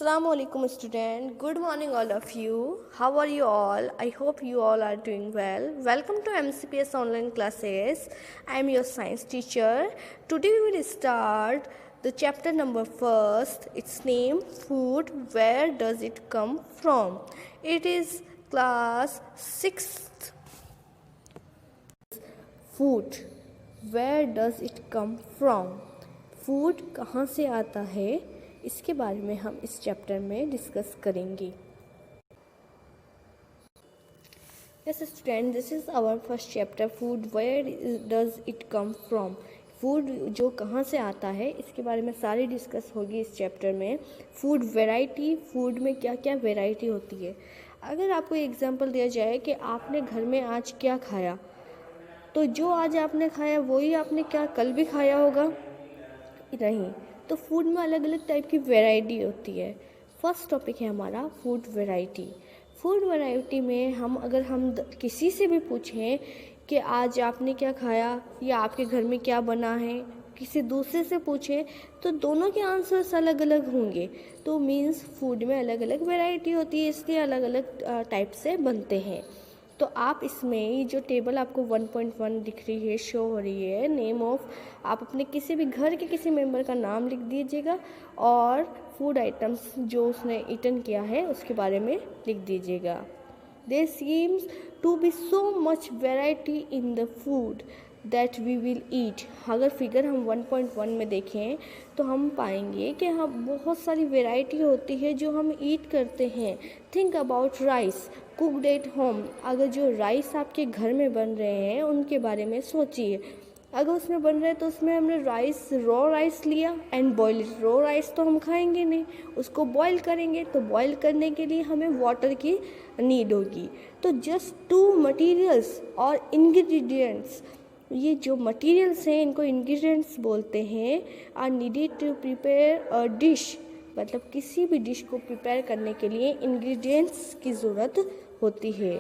Assalamu alaikum student. Good morning all of you. How are you all? I hope you all are doing well. Welcome to MCPS online classes. I am your science teacher. Today we will start the chapter number first. Its name food. Where does it come from? It is class 6th. Food. Where does it come from? Food कहाँ से आता है, इसके बारे में हम इस chapter में डिस्कस करेंगे. Yes student, this is our first chapter food. Where does it come from. Food जो कहाँ से आता है इसके बारे में सारी डिस्कस होगी इस चैप्टर में. फूड वैरायटी, फूड में क्या क्या वैरायटी होती है. अगर आपको एग्जांपल दिया जाए कि आपने घर में आज क्या खाया, तो जो आज आपने खाया वही आपने क्या कल भी खाया होगा नहीं. तो फूड में अलग अलग टाइप की वैरायटी होती है. फर्स्ट टॉपिक है हमारा फूड वैरायटी. फूड वैरायटी में अगर हम किसी से भी पूछें कि आज आपने क्या खाया या आपके घर में क्या बना है, किसी दूसरे से पूछें तो दोनों के आंसर्स अलग अलग होंगे. तो मीन्स फूड में अलग अलग वैरायटी होती है, इसलिए अलग अलग टाइप से बनते हैं. तो आप इसमें ये जो टेबल आपको 1.1 दिख रही है, शो हो रही है, नेम ऑफ, आप अपने किसी भी घर के किसी मेंबर का नाम लिख दीजिएगा और फूड आइटम्स जो उसने ईटन किया है उसके बारे में लिख दीजिएगा. There seems to be so much variety in the food that we will eat. अगर फिगर हम 1.1 में देखें तो हम पाएंगे कि हम बहुत सारी वैरायटी होती है जो हम ईट करते हैं. Think about rice cooked at home. अगर जो राइस आपके घर में बन रहे हैं उनके बारे में सोचिए. अगर उसमें बन रहा है तो उसमें हमने रॉ राइस लिया and boil it. Raw rice तो हम खाएंगे नहीं, उसको बॉयल करेंगे. तो बॉयल करने के लिए हमें वाटर की नीड होगी. तो जस्ट टू मटीरियल्स और इंग्रेडिएंट्स, ये जो मटीरियल्स हैं इनको इंग्रेडिएंट्स बोलते हैं, are needed to prepare a dish. मतलब किसी भी डिश को प्रिपेयर करने के लिए इंग्रेडिएंट्स की ज़रूरत होती है.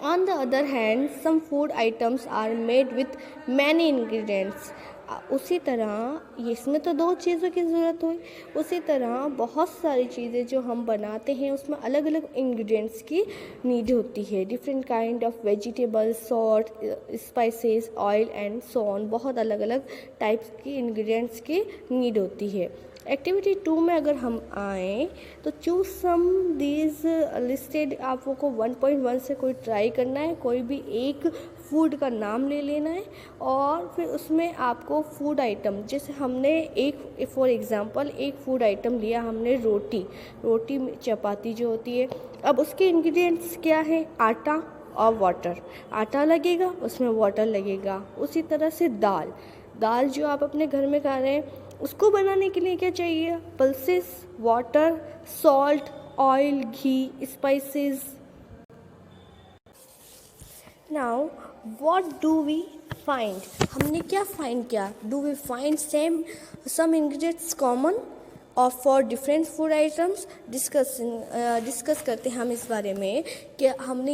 On the other hand some food items are made with many ingredients. उसी तरह इसमें तो दो चीज़ों की ज़रूरत हुई, उसी तरह बहुत सारी चीज़ें जो हम बनाते हैं उसमें अलग अलग इंग्रेडिएंट्स की नीड होती है. Different kind of vegetables, salt, spices, oil and so on. बहुत अलग अलग टाइप्स की इंग्रेडिएंट्स की नीड होती है. एक्टिविटी 2 में अगर हम आएँ तो चूज सम दीज लिस्टेड. आपको 1.1 से कोई ट्राई करना है, कोई भी एक फूड का नाम ले लेना है और फिर उसमें आपको फूड आइटम, जैसे हमने एक फॉर एग्जांपल एक फूड आइटम लिया हमने रोटी चपाती जो होती है. अब उसके इंग्रेडिएंट्स क्या है, आटा और वाटर. आटा लगेगा, उसमें वाटर लगेगा. उसी तरह से दाल जो आप अपने घर में खा रहे हैं उसको बनाने के लिए क्या चाहिए, pulses, water, salt, oil, ghee, spices. Now what do we find. हमने क्या फाइंड किया. Do we find some ingredients common or for different food items. Discuss करते हैं हम इस बारे में कि हमें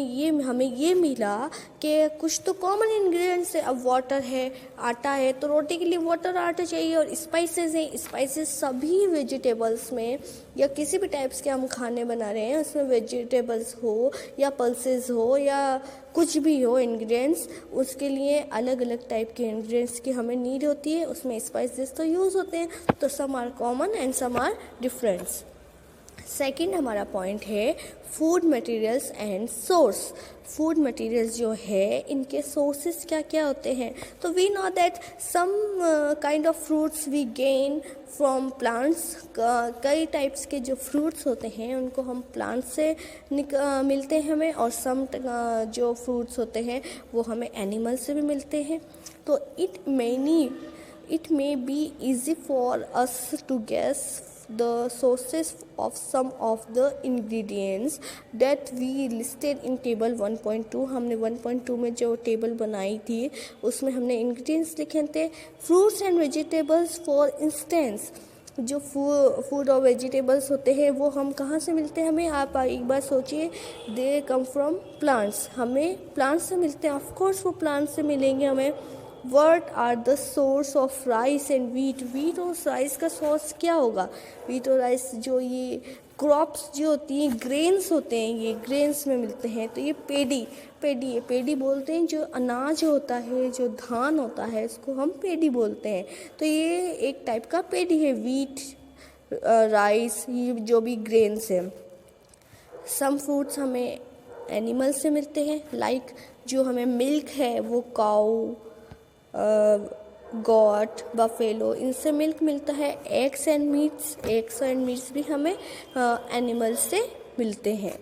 ये मिला कि कुछ तो कॉमन इंग्रेडिएंट्स है. अब वाटर है, आटा है, तो रोटी के लिए वाटर आटा चाहिए. और स्पाइसेस हैं, स्पाइसेस सभी वेजिटेबल्स में या किसी भी टाइप्स के हम खाने बना रहे हैं उसमें वेजिटेबल्स हो या पल्सेस हो या कुछ भी हो इंग्रेडिएंट्स, उसके लिए अलग अलग टाइप के इंग्रेडिएंट्स की हमें नीड होती है. उसमें स्पाइसेस तो यूज़ होते हैं, तो some are common and some are different. Second हमारा पॉइंट है food materials and source. Food materials जो है इनके सोर्सेस क्या क्या होते हैं. तो we know that some kind of fruits we gain from plants. कई टाइप्स के जो फ्रूट्स होते हैं उनको हम प्लांट से मिलते हैं हमें, और सम जो फ्रूट्स होते हैं वो हमें एनिमल से भी मिलते हैं. तो it may be easy for us to guess the sources of some of the ingredients that we listed in table 1.2. हमने 1.2 में जो टेबल बनाई थी उसमें हमने इंग्रेडिएंट्स लिखे थे. Fruits and vegetables for instance. जो फूड और वेजिटेबल्स होते हैं वो हम कहाँ से मिलते हैं हमें, आप एक बार सोचिए. दे कम फ्रॉम प्लांट्स. हमें प्लांट्स से मिलते हैं, ऑफ कोर्स वो प्लांट्स से मिलेंगे हमें. What are the source of rice and wheat. Wheat और राइस का सोर्स क्या होगा? वीट और राइस जो ये क्रॉप्स जो होती हैं, ग्रेन्स होते हैं, ये ग्रेन्स में मिलते हैं। तो ये पेडी बोलते हैं, जो अनाज होता है, जो धान होता है, इसको हम पेडी बोलते हैं। तो ये एक टाइप का पेडी है, वीट, राइस, ये जो भी ग्रेन्स हैं। सम फूड्स हमें एनिमल से मिलते हैं, लाइक जो हमें मिल्क है वो काऊ, गॉट, बफेलो, इनसे मिल्क मिलता है। एग्स एंड मीट्स भी हमें एनिमल से मिलते हैं।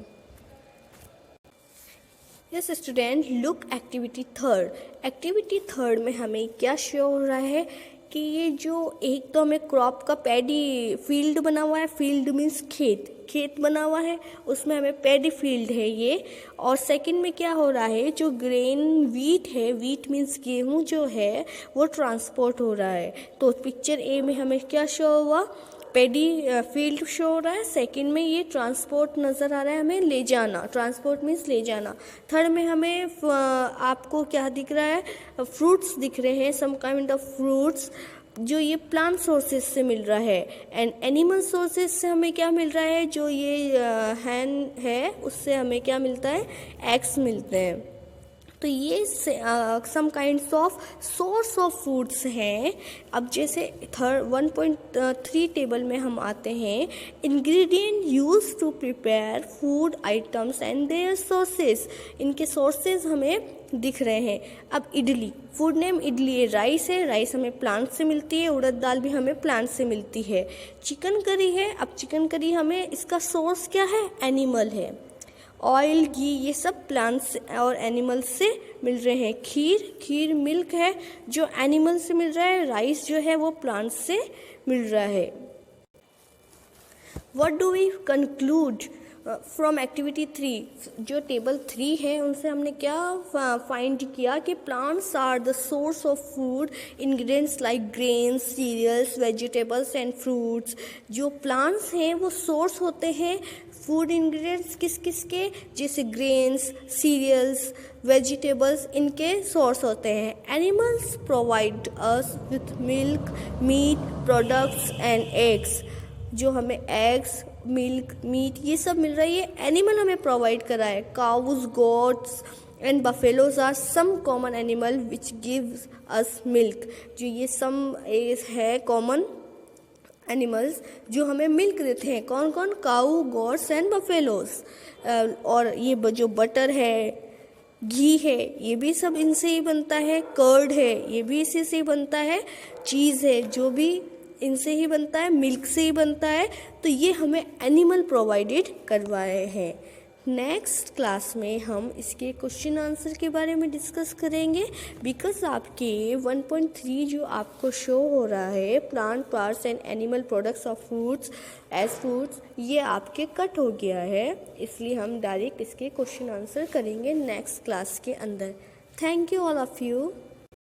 Yes student, look activity third में हमें क्या शो हो रहा है कि ये जो एक तो हमें क्रॉप का पैडी फील्ड बना हुआ है, फील्ड मीन्स खेत बना हुआ है, उसमें हमें पैडी फील्ड है ये। और सेकंड में क्या हो रहा है, जो ग्रेन वीट है, वीट मीन्स गेहूं जो है वो ट्रांसपोर्ट हो रहा है। तो पिक्चर ए में हमें क्या शो हुआ, पैडी फील्ड शो हो रहा है। सेकंड में ये ट्रांसपोर्ट नज़र आ रहा है, हमें ले जाना, ट्रांसपोर्ट मीन्स ले जाना। थर्ड में हमें आपको क्या दिख रहा है, फ्रूट्स दिख रहे हैं, सम काइंड ऑफ फ्रूट्स, जो ये प्लांट सोर्सेज से मिल रहा है। एंड एनिमल सोर्सेज से हमें क्या मिल रहा है, जो ये हैन है उससे हमें क्या मिलता है, एग्स मिलते हैं। तो ये some kinds of source of foods हैं। अब जैसे 1.3 टेबल में हम आते हैं, ingredient use to prepare food items and their sources. इनके सोर्सेज हमें दिख रहे हैं। अब इडली, फूड नेम इडली है, राइस हमें प्लांट से मिलती है, उड़द दाल भी हमें प्लांट से मिलती है। चिकन करी है, अब चिकन करी हमें इसका सोर्स क्या है, एनिमल है। ऑयल, घी, ये सब प्लांट्स और एनिमल्स से मिल रहे हैं। खीर मिल्क है जो एनिमल से मिल रहा है। राइस जो है वो प्लांट्स से मिल रहा है। What do we conclude from activity 3? जो टेबल 3 है उनसे हमने क्या फाइंड किया कि plants are the source of food ingredients like grains, cereals, vegetables and fruits. जो प्लांट्स हैं वो सोर्स होते हैं फूड इंग्रेडिएंट्स किस के, जैसे ग्रेन्स, सीरियल्स, वेजिटेबल्स, इनके सोर्स होते हैं। Animals provide us with milk, meat products and eggs. जो हमें एग्स, मिल्क, मीट ये सब मिल रहा है, ये एनिमल हमें प्रोवाइड करा है। Cows, goats and buffaloes are some common animal which gives us milk. जो ये सम है कॉमन एनिमल्स जो हमें मिल्क देते हैं। कौन कौन? काऊ, गॉट्स एंड बफेलोज। और ये जो बटर है, घी है, ये भी सब इनसे ही बनता है। कर्ड है, ये भी इसी से ही बनता है। चीज़ है, जो भी इनसे ही बनता है, मिल्क से ही बनता है। तो ये हमें एनिमल प्रोवाइडेड करवाए हैं। नेक्स्ट क्लास में हम इसके क्वेश्चन आंसर के बारे में डिस्कस करेंगे। बिकॉज आपके 1.3 जो आपको शो हो रहा है, plant parts and animal products of foods as foods, ये आपके कट हो गया है, इसलिए हम डायरेक्ट इसके क्वेश्चन आंसर करेंगे नेक्स्ट क्लास के अंदर। Thank you all of you.